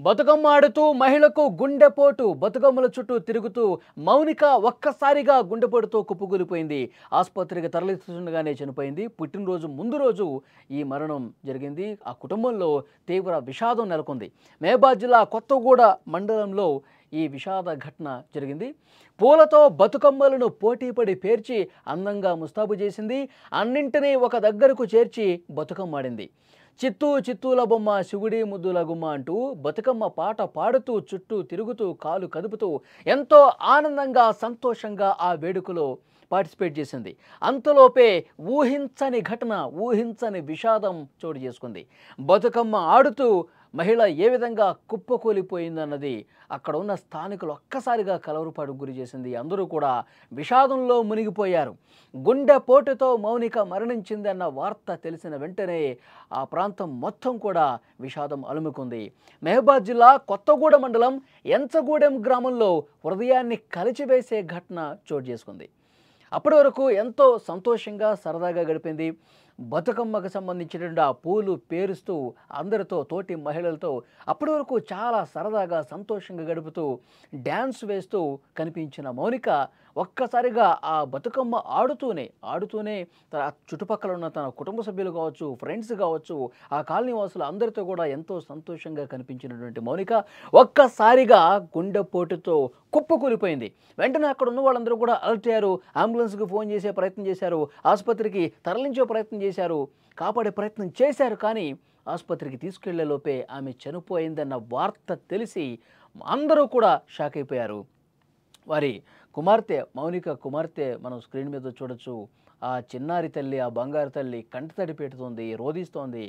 బతుకమ్మ ఆడుతూ మహిళకు గుండెపోటు బతుకమ్మల చుట్టూ తిరుగుతూ మౌనిక ఒక్కసారిగా గుండెపోటుతో కుప్పకూలిపోయింది. ఆసుపత్రికి తరలిస్తుండగానే చనిపోయింది. పుట్టినరోజు ముందు రోజు ఈ మరణం జరిగింది. ఆ కుటుంబంలో తీవ్ర విషాదం నెలకొంది. మహబూబాబాద్ జిల్లా కొత్తగూడ మండలంలో ఈ విషాద ఘటన జరిగింది. పూలతో బతుకమ్మలను పోటీపడి పేర్చి అందంగా ముస్తాబు చేసింది. అన్నింటినీ ఒక దగ్గరకు చేర్చి బతుకమ్మ ఆడింది. చిత్తూ చిత్తూల బొమ్మ శివుడి ముద్దుల గుమ్మ అంటూ బతుకమ్మ పాట పాడుతూ చుట్టూ తిరుగుతూ కాలు కదుపుతూ ఎంతో ఆనందంగా సంతోషంగా ఆ వేడుకలో పార్టిసిపేట్ చేసింది. అంతలోపే ఊహించని ఘటన, ఊహించని విషాదం చోటు చేసుకుంది. బతుకమ్మ ఆడుతూ మహిళ ఏ విధంగా కుప్పకూలిపోయిందన్నది అక్కడ ఉన్న స్థానికులు ఒక్కసారిగా కలవరపాటుకు గురి చేసింది. అందరూ కూడా విషాదంలో మునిగిపోయారు. గుండెపోటుతో మౌనిక మరణించిందన్న వార్త తెలిసిన వెంటనే ఆ ప్రాంతం మొత్తం కూడా విషాదం అలుముకుంది. మహబూబాబాద్ జిల్లా కొత్తగూడ మండలం ఎంచగూడెం గ్రామంలో హృదయాన్ని కలిచివేసే ఘటన చోటు చేసుకుంది. అప్పటి వరకు ఎంతో సంతోషంగా సరదాగా గడిపింది. బతుకమ్మకు సంబంధించినటువంటి ఆ పూలు పేరుస్తూ అందరితో, తోటి మహిళలతో అప్పటి వరకు చాలా సరదాగా సంతోషంగా గడుపుతూ డ్యాన్స్ వేస్తూ కనిపించిన మౌనిక ఒక్కసారిగా ఆ బతుకమ్మ ఆడుతూనే తన చుట్టుపక్కల ఉన్న తన కుటుంబ సభ్యులు కావచ్చు, ఫ్రెండ్స్ కావచ్చు, ఆ కాలనీ వాసులు అందరితో కూడా ఎంతో సంతోషంగా కనిపించినటువంటి మౌనిక ఒక్కసారిగా గుండెపోటుతో కుప్పకూలిపోయింది. వెంటనే అక్కడ ఉన్న వాళ్ళందరూ కూడా అలర్ట్ అయ్యారు. అంబులెన్స్కి ఫోన్ చేసే ప్రయత్నం చేశారు, ఆసుపత్రికి తరలించే ప్రయత్నం చేశారు, కాపాడే ప్రయత్నం చేశారు. కానీ ఆసుపత్రికి తీసుకెళ్లే లోపే ఆమె చనిపోయిందన్న వార్త తెలిసి అందరూ కూడా షాక్ అయిపోయారు. వారి కుమార్తె, మౌనిక కుమార్తె మనం స్క్రీన్ మీద చూడొచ్చు. ఆ చిన్నారి తల్లి, ఆ బంగారు తల్లి కంటతడి పెడుతోంది, రోధిస్తోంది.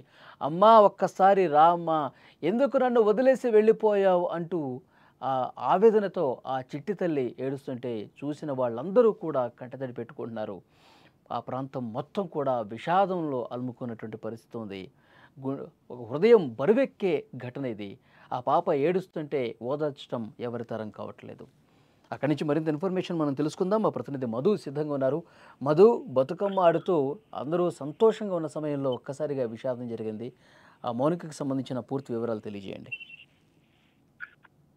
అమ్మా ఒక్కసారి రా అమ్మా, ఎందుకు నన్ను వదిలేసి వెళ్ళిపోయావు అంటూ ఆ ఆవేదనతో ఆ చిట్టి తల్లి ఏడుస్తుంటే చూసిన వాళ్ళందరూ కూడా కంటతడి పెట్టుకుంటున్నారు. ఆ ప్రాంతం మొత్తం కూడా విషాదంలో అలుముకున్నటువంటి పరిస్థితి ఉంది. హృదయం బరువెక్కే ఘటన ఇది. ఆ పాప ఏడుస్తుంటే ఓదార్చడం ఎవరి తరం కావట్లేదు. అక్కడి నుంచి మరింత ఇన్ఫర్మేషన్ మనం తెలుసుకుందాం. మా ప్రతినిధి మధు సిద్ధంగా ఉన్నారు. మధు, బతుకమ్మ ఆడుతూ అందరూ సంతోషంగా ఉన్న సమయంలో ఒక్కసారిగా విషాదం జరిగింది. ఆ మౌనికకు సంబంధించిన పూర్తి వివరాలు తెలియజేయండి.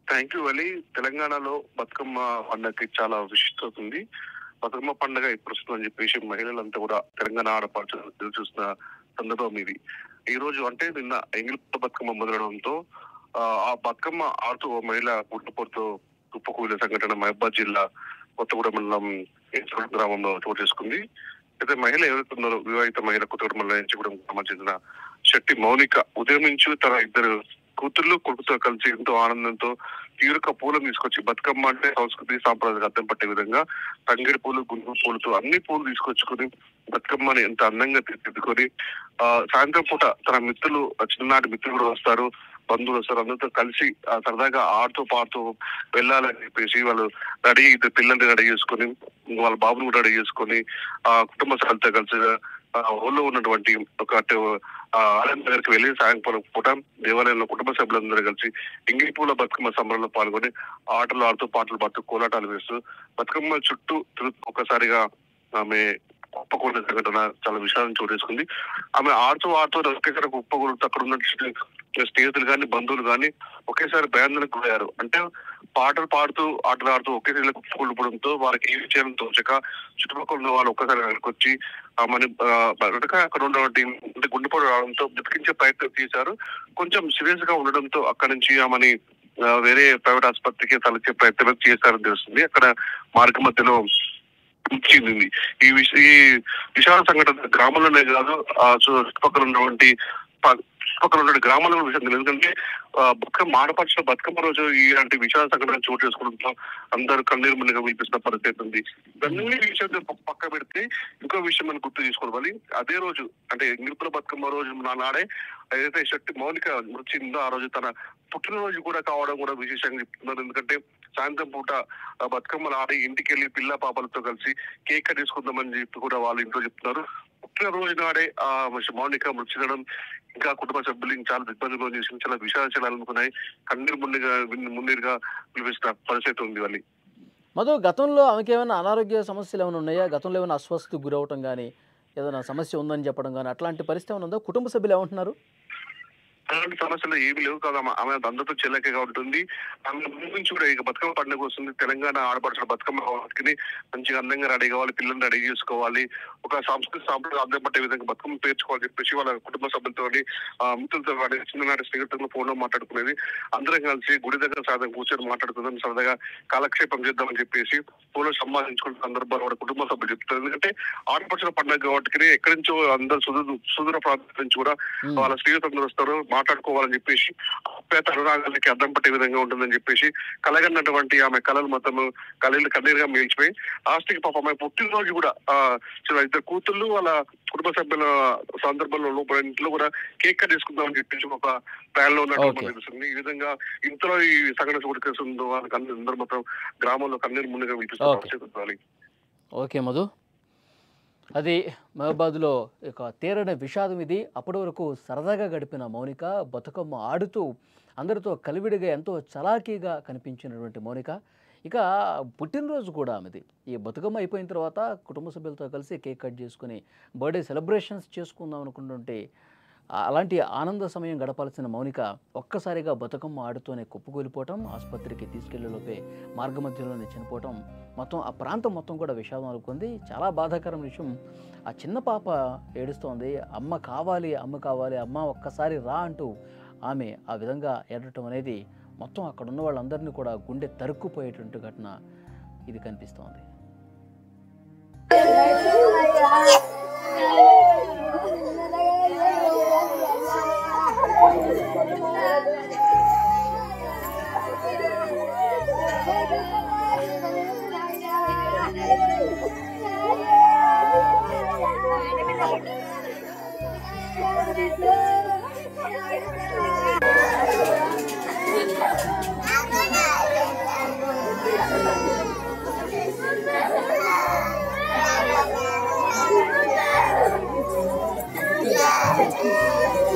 Thank you Ali. తెలంగాణలో బతుకమ్మ పండుగకి చాలా విశిష్టత ఉంది. బతుకమ్మ పండుగ ఇప్పుడు వస్తుందని చెప్పేసి మహిళలంతా కూడా తెలంగాణ ఆడపడుచు ఎదురు చూస్తున్న సందర్భం ఇది. ఈ రోజు అంటే నిన్న ఎంగిలిపూల బతుకమ్మ మొదలవడంతో ఆ బతుకమ్మ ఆడుతూ ఓ మహిళ గుండెపోటుతో కుప్పకూలిన సంఘటన మహబూబాబాద్ జిల్లా కొత్తగూడ మండలం గ్రామంలో చోటు చేసుకుంది. అయితే మహిళ ఎవరైతే ఉన్నారో వివాహిత మహిళ కొత్తగూడ మండలం ఎంచగూడెం గ్రామానికి చెందిన శెట్టి మౌనిక ఉదయం నుంచి తన ఇద్దరు కూతుర్లు కొడుకుతో కలిసి ఎంతో ఆనందంతో తీరుక పూలను తీసుకొచ్చి, బతుకమ్మ అంటే సంస్కృతి సాంప్రదాయాలకు అర్థం పట్టే విధంగా తంగేడు పూలు, గుండు పూలతో అన్ని పూలు తీసుకొచ్చుకొని బతుకమ్మని ఎంత అందంగా తీర్చిదిద్దుకొని సాయంత్రం పూట తన మిత్రులు, చిన్ననాటి మిత్రులు కూడా వస్తారు, బంధువులు వస్తారు, అందరితో కలిసి సరదాగా ఆడుతూ పాడుతూ వెళ్ళాలని చెప్పేసి వాళ్ళు రెడీ, ఇద్దరు పిల్లల్ని రెడీ చేసుకొని, వాళ్ళ బాబుని కూడా రెడీ చేసుకొని కుటుంబ సభ్యులతో కలిసి ఊళ్ళో ఉన్నటువంటి ఒక ఆలయం దగ్గరికి వెళ్ళి సాయంకాలం పూట దేవాలయంలో కుటుంబ సభ్యులందరూ కలిసి ఎంగిలిపూల బతుకమ్మ సంబరంలో పాల్గొని ఆటలు ఆడుతూ, పాటలు పాడుతూ, కోలాటాలు వేస్తూ బతుకమ్మ చుట్టూ ఒక్కసారిగా ఆమె కుప్పకూలిన సంఘటన చాలా విషాదం చోటేసుకుంది. ఆమె ఆడుతూ ఒకేసారి కుప్పకూలుతూ అక్కడ ఉన్న స్నేహితులు కానీ, బంధువులు కానీ ఒకేసారి భయాందోళనకు గురయ్యారు. అంటే పాటలు పాడుతూ, ఆటలు ఆడుతూ ఒకేసారి కుప్పకూలిపోవడంతో వారికి ఏమి చేయాలని తోచక చుట్టుపక్కల ఉన్న వాళ్ళు ఒక్కసారి అక్కడికి వచ్చి ఆమెని అక్కడ ఉన్నటువంటి గుండెపోటు రావడంతో బ్రతికించే ప్రయత్నం చేశారు. కొంచెం సీరియస్ గా ఉండడంతో అక్కడి నుంచి ఆమెని వేరే ప్రైవేట్ ఆసుపత్రికి తరలించే ప్రయత్నం చేశారని తెలుస్తుంది. అక్కడ మార్గ మధ్యలో చెందింది. ఈ విషాద సంఘటన గ్రామంలోనే కాదు, చుట్టుపక్కల ఉన్నటువంటి గ్రామాలలో విషయం తెలియదు. ఎందుకంటే బతుకమ్మ ఆడపడుచుల బతుకమ్మ రోజు ఇలాంటి విషాద సంఘటన చోటు చేసుకోవడంతో అందరూ కన్నీరు మునిగా వినిపిస్తున్న పరిస్థితి ఉంది. ఇవన్నీ విషయాలు పక్క పెడితే ఇంకో విషయం మనం గుర్తు చేసుకోవాలి. అదే రోజు అంటే ఎంగిలిపూల బతుకమ్మ రోజు నాడే ఏదైతే శెట్టి మౌనిక మృతి చెందిందో ఆ రోజు తన పుట్టినరోజు కూడా కావడం కూడా విశేషంగా చెప్తున్నారు. ఎందుకంటే సాయంత్రం పూట బతుకమ్మలు ఆడి ఇంటికి వెళ్ళి పిల్ల పాపలతో కలిసి కేక్ తీసుకుందామని చెప్పి కూడా వాళ్ళు ఇంట్లో చెప్తున్నారు. పుట్టినరోజు నాడే ఆ మౌనిక మృతి చెందడం ఇంకా కుటుంబ సభ్యులు చాలా ఇబ్బందులు చేసి చాలా విషయాలు అనుకున్నాయి. కన్నీరు మున్నీరుగా పిలిపిస్తున్న పరిస్థితి ఉంది వాళ్ళు. మధు, గతంలో ఆమెకి ఏమైనా అనారోగ్య సమస్యలు ఏమైనా ఉన్నాయా? గతంలో ఏమైనా అస్వస్థతకు గురవటం కానీ, ఏదైనా సమస్య ఉందని చెప్పడం కానీ అట్లాంటి పరిస్థితి ఏమైనా ఉందా? కుటుంబ సభ్యులు ఏమంటున్నారు? అలాంటి సమస్యలు ఏమీ లేవు కాదు. ఆమె అందరితో చెల్లెకగా ఉంటుంది. ఆమె ముందు నుంచి కూడా ఇక బతుకమ్మ పండుగ వస్తుంది. తెలంగాణ ఆడపడుచుల బతుకమ్మ వాటికి మంచిగా అందంగా రెడీ కావాలి, పిల్లల్ని రెడీ చేసుకోవాలి, ఒక సాంస్కృతిక సాంప్రదాయం అర్థం పట్టే విధంగా బతుకమ్మ పేర్చుకోవాలని చెప్పేసి వాళ్ళ కుటుంబ సభ్యులతో మిత్రులతో కానీ చిన్ననాటి స్నేహితులతో ఫోన్ లో మాట్లాడుకునేది. అందరం కలిసి గుడి దగ్గర సాధన కూర్చొని మాట్లాడుకుందాం, సరదాగా కాలక్షేపం చేద్దామని చెప్పేసి ఫోన్ లో సంపాదించుకున్న సందర్భాలు వాళ్ళ కుటుంబ సభ్యులు చెప్తారు. ఎందుకంటే ఆడపడుచుల పండుగ కాబట్టి ఎక్కడి నుంచో అందరు సుదూర ప్రాంతం నుంచి కూడా వాళ్ళ స్నేహితులు వస్తారు, మాట్లాడుకోవాలని చెప్పేసి ఆప్యాయత అనురాగాలకి అర్థం పట్టే విధంగా ఉంటుందని చెప్పేసి కలగన్నటువంటి ఆమె కళలు మొత్తం కన్నీరుగా మిగిల్చిపోయి లాస్ట్కి పాప ఆమె పుట్టినరోజు కూడా ఇద్దరు కూతుళ్ళు వాళ్ళ కుటుంబ సభ్యుల సందర్భంలో ఇంట్లో కూడా కేక్ కట్ చేసుకుందామని చెప్పేసి ఒక ప్లాన్ లో ఉన్నట్టు తెలుస్తుంది. ఈ విధంగా ఇంతలో ఈ సంఘటన చోటుకేస్తుందో అందరూ మొత్తం గ్రామంలో కన్నీరు ముందుగా వినిపిస్తుంది. ఓకే మధు, అది మహబాద్లో ఇక తీరని విషాదం ఇది. అప్పటి వరకు సరదాగా గడిపిన మౌనిక బతుకమ్మ ఆడుతూ అందరితో కలివిడిగా ఎంతో చలాకీగా కనిపించినటువంటి మౌనిక ఇక పుట్టినరోజు కూడా ఆమెది. ఈ బతుకమ్మ అయిపోయిన తర్వాత కుటుంబ సభ్యులతో కలిసి కేక్ కట్ చేసుకుని బర్త్డే సెలబ్రేషన్స్ చేసుకుందాం అనుకుంటుంటే అలాంటి ఆనంద సమయం గడపాల్సిన మౌనిక ఒక్కసారిగా బతుకమ్మ ఆడుతూనే కుప్పకూలిపోవటం, ఆసుపత్రికి తీసుకెళ్లేలోపే మార్గమధ్యలోనే చనిపోవటం, మొత్తం ఆ ప్రాంతం మొత్తం కూడా విషాదం అనుకుంది. చాలా బాధాకరమైన విషయం, ఆ చిన్న పాప ఏడుస్తోంది, అమ్మ కావాలి, అమ్మ కావాలి, అమ్మ ఒక్కసారి రా అంటూ ఆమె ఆ విధంగా ఏడటం అనేది మొత్తం అక్కడ ఉన్న వాళ్ళందరినీ కూడా గుండె తరుక్కుపోయేటువంటి ఘటన ఇది కనిపిస్తోంది. Yeah.